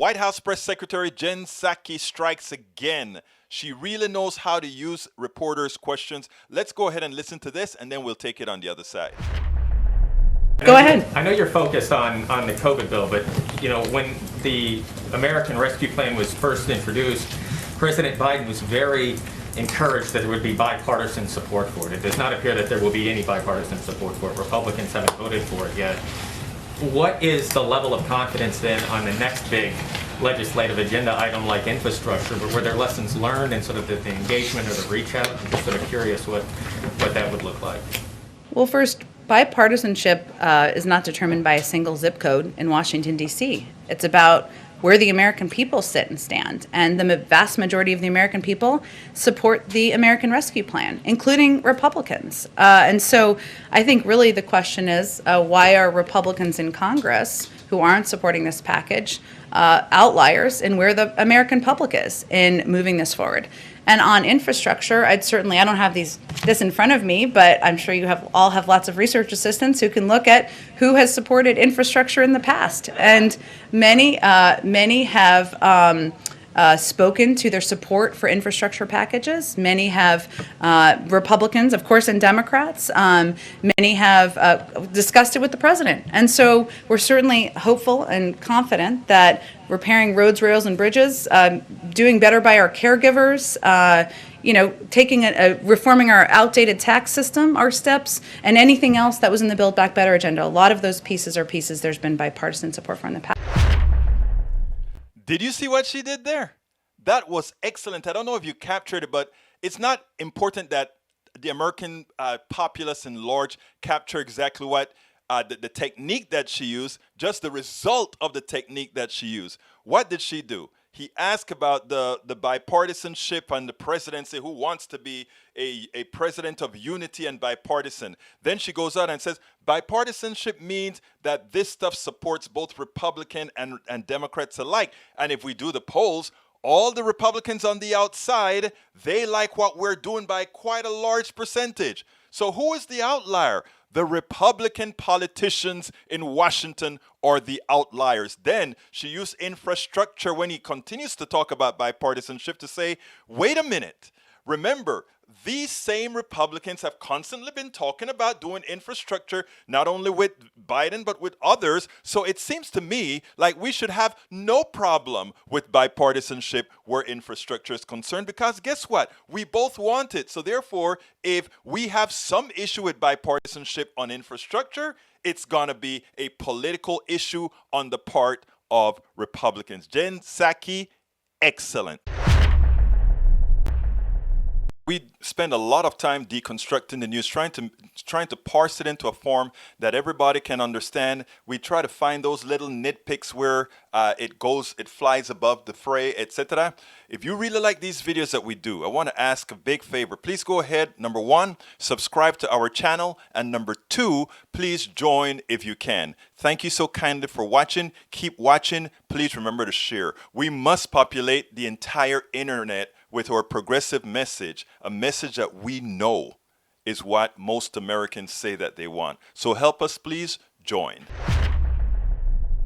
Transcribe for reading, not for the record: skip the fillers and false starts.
White House Press Secretary Jen Psaki strikes again. She really knows how to use reporters' questions. Let's go ahead and listen to this, and then we'll take it on the other side. Go ahead. I know you're focused on the COVID bill, but when the American Rescue Plan was first introduced, President Biden was very encouraged that there would be bipartisan support for it. It does not appear that there will be any bipartisan support for it. Republicans haven't voted for it yet. What is the level of confidence then on the next big legislative agenda item like infrastructure? Were there lessons learned in sort of the engagement or the reach out? I'm just sort of curious what that would look like. Well, first, bipartisanship is not determined by a single zip code in Washington, D.C. It's about where the American people sit and stand. And the vast majority of the American people support the American Rescue Plan, including Republicans. And so I think really the question is, why are Republicans in Congress who aren't supporting this package outliers in where the American public is in moving this forward? And on infrastructure, I don't have this in front of me, but I'm sure you all have lots of research assistants who can look at who has supported infrastructure in the past. And many have spoken to their support for infrastructure packages. Many have, Republicans, of course, and Democrats. Many have discussed it with the president. And so we're certainly hopeful and confident that repairing roads, rails, and bridges, doing better by our caregivers, reforming our outdated tax system, our steps, and anything else that was in the Build Back Better agenda. A lot of those pieces are pieces there's been bipartisan support for in the past. Did you see what she did there? That was excellent. I don't know if you captured it, but it's not important that the American populace in large capture exactly what the technique that she used, just the result of the technique that she used. What did she do? He asked about the bipartisanship and the presidency, who wants to be a president of unity and bipartisan. Then she goes out and says, bipartisanship means that this stuff supports both Republican and Democrats alike. And if we do the polls, all the Republicans on the outside, they like what we're doing by quite a large percentage. So who is the outlier? The Republican politicians in Washington are the outliers. Then she used infrastructure when he continues to talk about bipartisanship to say, wait a minute. Remember, these same Republicans have constantly been talking about doing infrastructure, not only with Biden, but with others. So it seems to me like we should have no problem with bipartisanship where infrastructure is concerned, because guess what? We both want it. So therefore, if we have some issue with bipartisanship on infrastructure, it's going to be a political issue on the part of Republicans. Jen Psaki, excellent. We spend a lot of time deconstructing the news, trying to parse it into a form that everybody can understand. We try to find those little nitpicks where it flies above the fray, etc. If you really like these videos that we do, I want to ask a big favor. Please go ahead, number one, subscribe to our channel, and number two, please join if you can. Thank you so kindly for watching. Keep watching. Please remember to share. We must populate the entire internet with our progressive message, a message that we know is what most Americans say that they want. So help us, please join.